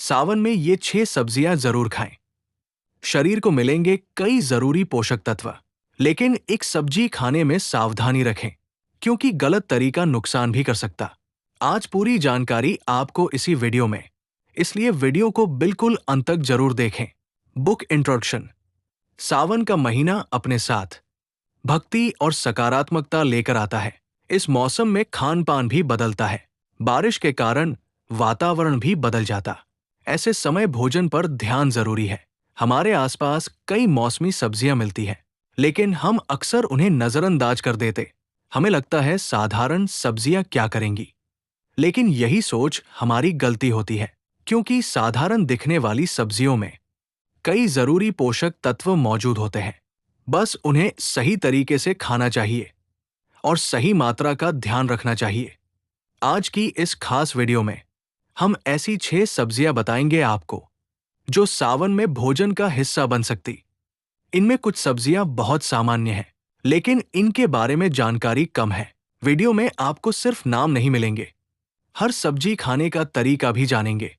सावन में ये 6 सब्जियां जरूर खाएं। शरीर को मिलेंगे कई जरूरी पोषक तत्व। लेकिन एक सब्जी खाने में सावधानी रखें, क्योंकि गलत तरीका नुकसान भी कर सकता। आज पूरी जानकारी आपको इसी वीडियो में, इसलिए वीडियो को बिल्कुल अंत तक जरूर देखें। Book introduction. सावन का महीना अपने साथ भक्ति और सकारात्मकता लेकर आता है। इस मौसम में खान पान भी बदलता है। बारिश के कारण वातावरण भी बदल जाता। ऐसे समय भोजन पर ध्यान जरूरी है। हमारे आसपास कई मौसमी सब्जियां मिलती हैं, लेकिन हम अक्सर उन्हें नजरअंदाज कर देते। हमें लगता है साधारण सब्जियां क्या करेंगी, लेकिन यही सोच हमारी गलती होती है, क्योंकि साधारण दिखने वाली सब्जियों में कई जरूरी पोषक तत्व मौजूद होते हैं। बस उन्हें सही तरीके से खाना चाहिए और सही मात्रा का ध्यान रखना चाहिए। आज की इस खास वीडियो में हम ऐसी 6 सब्जियां बताएंगे आपको, जो सावन में भोजन का हिस्सा बन सकती। इनमें कुछ सब्जियां बहुत सामान्य हैं, लेकिन इनके बारे में जानकारी कम है। वीडियो में आपको सिर्फ नाम नहीं मिलेंगे, हर सब्जी खाने का तरीका भी जानेंगे।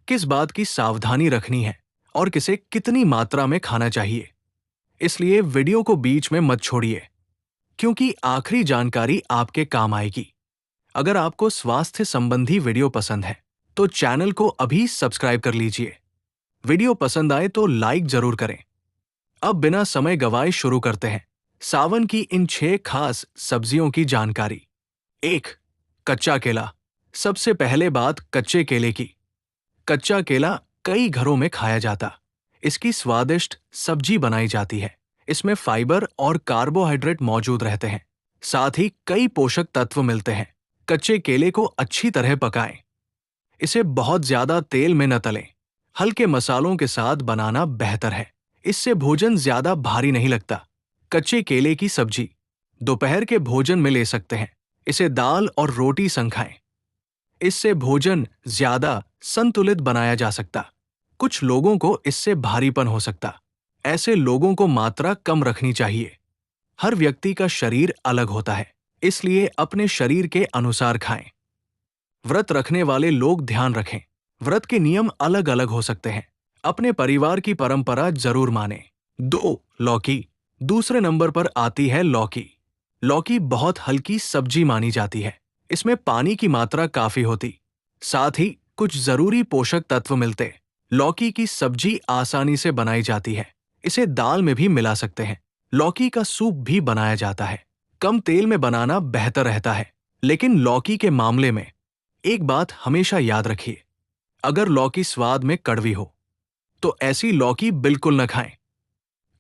किस बात की सावधानी रखनी है और किसे कितनी मात्रा में खाना चाहिए। इसलिए वीडियो को बीच में मत छोड़िए, क्योंकि आखिरी जानकारी आपके काम आएगी। अगर आपको स्वास्थ्य संबंधी वीडियो पसंद है, तो चैनल को अभी सब्सक्राइब कर लीजिए। वीडियो पसंद आए तो लाइक जरूर करें। अब बिना समय गवाए शुरू करते हैं सावन की इन 6 खास सब्जियों की जानकारी। 1. कच्चा केला। सबसे पहले बात कच्चे केले की। कच्चा केला कई घरों में खाया जाता। इसकी स्वादिष्ट सब्जी बनाई जाती है। इसमें फाइबर और कार्बोहाइड्रेट मौजूद रहते हैं, साथ ही कई पोषक तत्व मिलते हैं। कच्चे केले को अच्छी तरह पकाएं। इसे बहुत ज्यादा तेल में न तलें। हल्के मसालों के साथ बनाना बेहतर है। इससे भोजन ज्यादा भारी नहीं लगता। कच्चे केले की सब्जी दोपहर के भोजन में ले सकते हैं। इसे दाल और रोटी संग खाएं। इससे भोजन ज्यादा संतुलित बनाया जा सकता। कुछ लोगों को इससे भारीपन हो सकता। ऐसे लोगों को मात्रा कम रखनी चाहिए। हर व्यक्ति का शरीर अलग होता है, इसलिए अपने शरीर के अनुसार खाएं। व्रत रखने वाले लोग ध्यान रखें, व्रत के नियम अलग अलग हो सकते हैं। अपने परिवार की परंपरा जरूर मानें। 2. लौकी। दूसरे नंबर पर आती है लौकी। लौकी बहुत हल्की सब्जी मानी जाती है। इसमें पानी की मात्रा काफी होती, साथ ही कुछ जरूरी पोषक तत्व मिलते। लौकी की सब्जी आसानी से बनाई जाती है। इसे दाल में भी मिला सकते हैं। लौकी का सूप भी बनाया जाता है। कम तेल में बनाना बेहतर रहता है, लेकिन लौकी के मामले में एक बात हमेशा याद रखिए, अगर लौकी स्वाद में कड़वी हो तो ऐसी लौकी बिल्कुल न खाएं।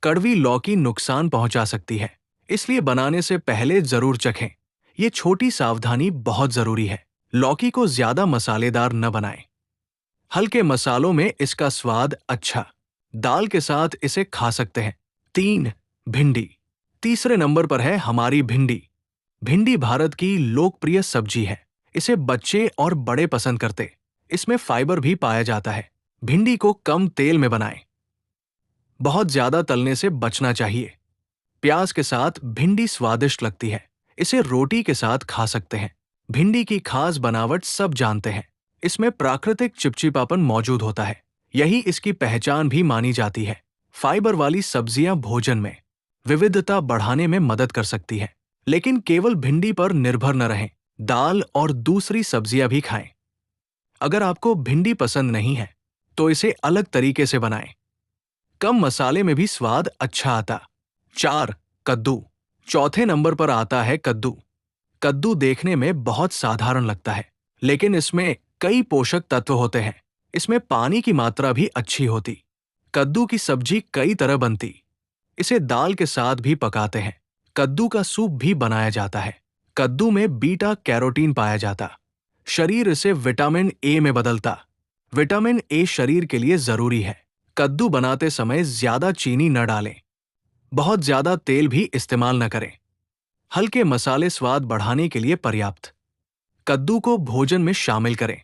कड़वी लौकी नुकसान पहुंचा सकती है, इसलिए बनाने से पहले जरूर चखें। ये छोटी सावधानी बहुत जरूरी है। लौकी को ज्यादा मसालेदार न बनाएं। हल्के मसालों में इसका स्वाद अच्छा। दाल के साथ इसे खा सकते हैं। 3. भिंडी। तीसरे नंबर पर है हमारी भिंडी। भिंडी भारत की लोकप्रिय सब्जी है। इसे बच्चे और बड़े पसंद करते। इसमें फाइबर भी पाया जाता है। भिंडी को कम तेल में बनाएं। बहुत ज्यादा तलने से बचना चाहिए। प्याज के साथ भिंडी स्वादिष्ट लगती है। इसे रोटी के साथ खा सकते हैं। भिंडी की खास बनावट सब जानते हैं। इसमें प्राकृतिक चिपचिपापन मौजूद होता है, यही इसकी पहचान भी मानी जाती है। फाइबर वाली सब्जियां भोजन में विविधता बढ़ाने में मदद कर सकती है, लेकिन केवल भिंडी पर निर्भर न रहें। दाल और दूसरी सब्जियां भी खाएं। अगर आपको भिंडी पसंद नहीं है, तो इसे अलग तरीके से बनाएं। कम मसाले में भी स्वाद अच्छा आता। 4. कद्दू। चौथे नंबर पर आता है कद्दू। कद्दू देखने में बहुत साधारण लगता है, लेकिन इसमें कई पोषक तत्व होते हैं। इसमें पानी की मात्रा भी अच्छी होती। कद्दू की सब्जी कई तरह बनती। इसे दाल के साथ भी पकाते हैं। कद्दू का सूप भी बनाया जाता है। कद्दू में बीटा कैरोटीन पाया जाता। शरीर इसे विटामिन ए में बदलता। विटामिन ए शरीर के लिए जरूरी है। कद्दू बनाते समय ज्यादा चीनी न डालें। बहुत ज्यादा तेल भी इस्तेमाल न करें। हल्के मसाले स्वाद बढ़ाने के लिए पर्याप्त। कद्दू को भोजन में शामिल करें,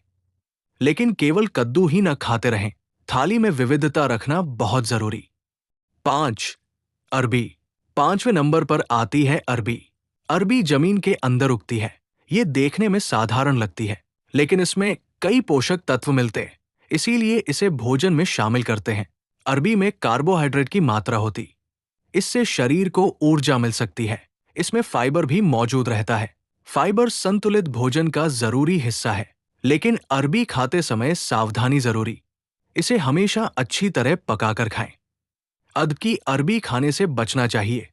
लेकिन केवल कद्दू ही न खाते रहें। थाली में विविधता रखना बहुत जरूरी। 5. अरबी। 5वें नंबर पर आती है अरबी। अरबी जमीन के अंदर उगती है। ये देखने में साधारण लगती है, लेकिन इसमें कई पोषक तत्व मिलते हैं। इसीलिए इसे भोजन में शामिल करते हैं। अरबी में कार्बोहाइड्रेट की मात्रा होती, इससे शरीर को ऊर्जा मिल सकती है। इसमें फाइबर भी मौजूद रहता है। फाइबर संतुलित भोजन का जरूरी हिस्सा है, लेकिन अरबी खाते समय सावधानी जरूरी। इसे हमेशा अच्छी तरह पकाकर खाएं। अद की अरबी खाने से बचना चाहिए।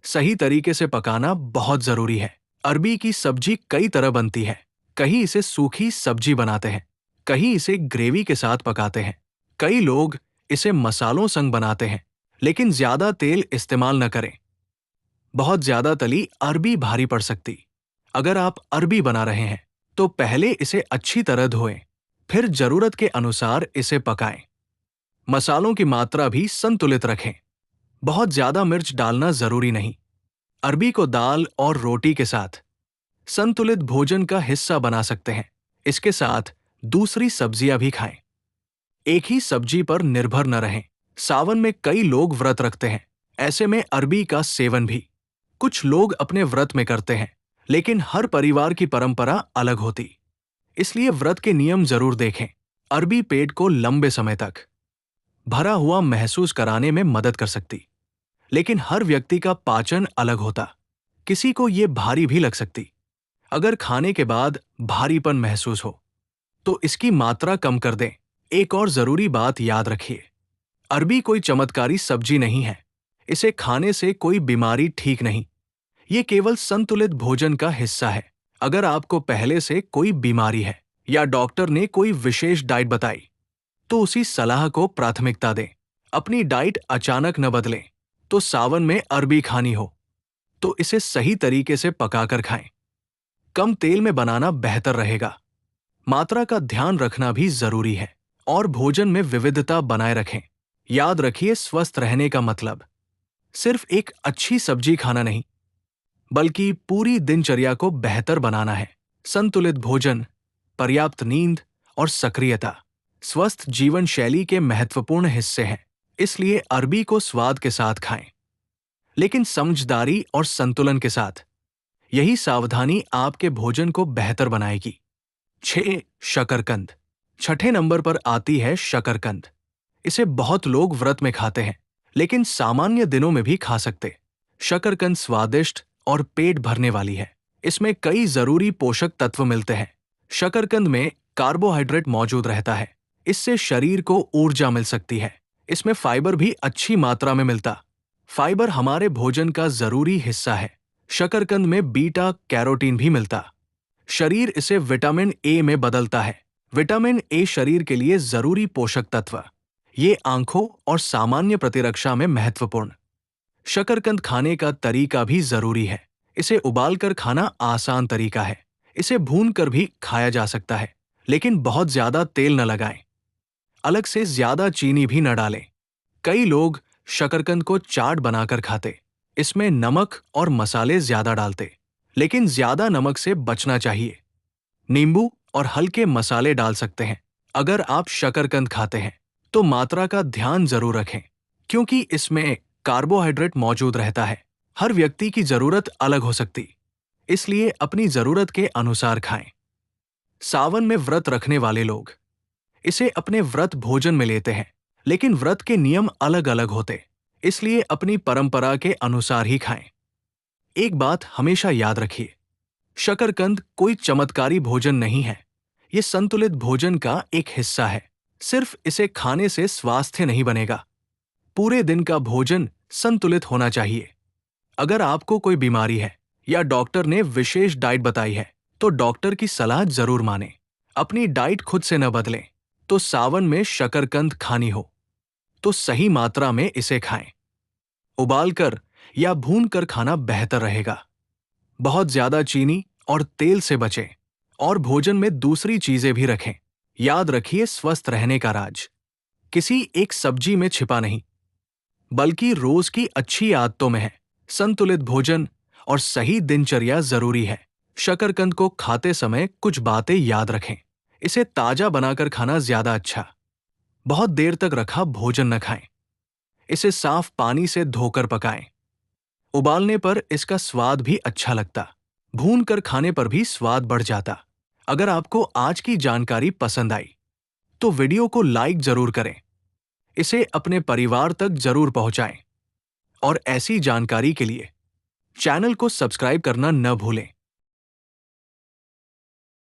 सही तरीके से पकाना बहुत जरूरी है। अरबी की सब्जी कई तरह बनती है। कहीं इसे सूखी सब्जी बनाते हैं, कहीं इसे ग्रेवी के साथ पकाते हैं, कई लोग इसे मसालों संग बनाते हैं। लेकिन ज्यादा तेल इस्तेमाल न करें। बहुत ज्यादा तली अरबी भारी पड़ सकती। अगर आप अरबी बना रहे हैं तो पहले इसे अच्छी तरह धोएं, फिर जरूरत के अनुसार इसे पकाएं। मसालों की मात्रा भी संतुलित रखें। बहुत ज्यादा मिर्च डालना जरूरी नहीं। अरबी को दाल और रोटी के साथ संतुलित भोजन का हिस्सा बना सकते हैं। इसके साथ दूसरी सब्जियां भी खाएं। एक ही सब्जी पर निर्भर न रहें। सावन में कई लोग व्रत रखते हैं, ऐसे में अरबी का सेवन भी कुछ लोग अपने व्रत में करते हैं, लेकिन हर परिवार की परंपरा अलग होती, इसलिए व्रत के नियम जरूर देखें। अरबी पेट को लंबे समय तक भरा हुआ महसूस कराने में मदद कर सकती, लेकिन हर व्यक्ति का पाचन अलग होता। किसी को ये भारी भी लग सकती। अगर खाने के बाद भारीपन महसूस हो तो इसकी मात्रा कम कर दें। एक और जरूरी बात याद रखिए, अरबी कोई चमत्कारी सब्जी नहीं है। इसे खाने से कोई बीमारी ठीक नहीं। ये केवल संतुलित भोजन का हिस्सा है। अगर आपको पहले से कोई बीमारी है या डॉक्टर ने कोई विशेष डाइट बताई तो उसी सलाह को प्राथमिकता दें। अपनी डाइट अचानक न बदलें। तो सावन में अरबी खानी हो तो इसे सही तरीके से पकाकर खाएं। कम तेल में बनाना बेहतर रहेगा। मात्रा का ध्यान रखना भी जरूरी है और भोजन में विविधता बनाए रखें। याद रखिए, स्वस्थ रहने का मतलब सिर्फ एक अच्छी सब्जी खाना नहीं, बल्कि पूरी दिनचर्या को बेहतर बनाना है। संतुलित भोजन, पर्याप्त नींद और सक्रियता स्वस्थ जीवन शैली के महत्वपूर्ण हिस्से हैं। इसलिए अरबी को स्वाद के साथ खाएं, लेकिन समझदारी और संतुलन के साथ। यही सावधानी आपके भोजन को बेहतर बनाएगी। 6. शकरकंद। छठे नंबर पर आती है शकरकंद। इसे बहुत लोग व्रत में खाते हैं, लेकिन सामान्य दिनों में भी खा सकते। शकरकंद स्वादिष्ट और पेट भरने वाली है। इसमें कई जरूरी पोषक तत्व मिलते हैं। शकरकंद में कार्बोहाइड्रेट मौजूद रहता है, इससे शरीर को ऊर्जा मिल सकती है। इसमें फाइबर भी अच्छी मात्रा में मिलता। फाइबर हमारे भोजन का जरूरी हिस्सा है। शकरकंद में बीटा कैरोटीन भी मिलता। शरीर इसे विटामिन ए में बदलता है। विटामिन ए शरीर के लिए जरूरी पोषक तत्व। ये आंखों और सामान्य प्रतिरक्षा में महत्वपूर्ण। शकरकंद खाने का तरीका भी जरूरी है। इसे उबालकर खाना आसान तरीका है। इसे भूनकर भी खाया जा सकता है, लेकिन बहुत ज्यादा तेल न लगाएं। अलग से ज्यादा चीनी भी न डालें। कई लोग शकरकंद को चाट बनाकर खाते। इसमें नमक और मसाले ज्यादा डालते, लेकिन ज्यादा नमक से बचना चाहिए। नींबू और हल्के मसाले डाल सकते हैं। अगर आप शकरकंद खाते हैं तो मात्रा का ध्यान जरूर रखें, क्योंकि इसमें कार्बोहाइड्रेट मौजूद रहता है। हर व्यक्ति की जरूरत अलग हो सकती, इसलिए अपनी जरूरत के अनुसार खाएं। सावन में व्रत रखने वाले लोग इसे अपने व्रत भोजन में लेते हैं, लेकिन व्रत के नियम अलग अलग होते, इसलिए अपनी परंपरा के अनुसार ही खाएं। एक बात हमेशा याद रखिए, शकरकंद कोई चमत्कारी भोजन नहीं है। ये संतुलित भोजन का एक हिस्सा है। सिर्फ इसे खाने से स्वास्थ्य नहीं बनेगा। पूरे दिन का भोजन संतुलित होना चाहिए। अगर आपको कोई बीमारी है या डॉक्टर ने विशेष डाइट बताई है तो डॉक्टर की सलाह जरूर मानें। अपनी डाइट खुद से न बदलें। तो सावन में शकरकंद खानी हो तो सही मात्रा में इसे खाएं। उबालकर या भूनकर खाना बेहतर रहेगा। बहुत ज्यादा चीनी और तेल से बचें और भोजन में दूसरी चीजें भी रखें। याद रखिए, स्वस्थ रहने का राज किसी एक सब्जी में छिपा नहीं, बल्कि रोज की अच्छी आदतों में है। संतुलित भोजन और सही दिनचर्या जरूरी है। शकरकंद को खाते समय कुछ बातें याद रखें। इसे ताजा बनाकर खाना ज्यादा अच्छा। बहुत देर तक रखा भोजन न खाएं। इसे साफ पानी से धोकर पकाएं। उबालने पर इसका स्वाद भी अच्छा लगता। भूनकर खाने पर भी स्वाद बढ़ जाता। अगर आपको आज की जानकारी पसंद आई तो वीडियो को लाइक जरूर करें। इसे अपने परिवार तक जरूर पहुंचाएं। और ऐसी जानकारी के लिए चैनल को सब्सक्राइब करना न भूलें।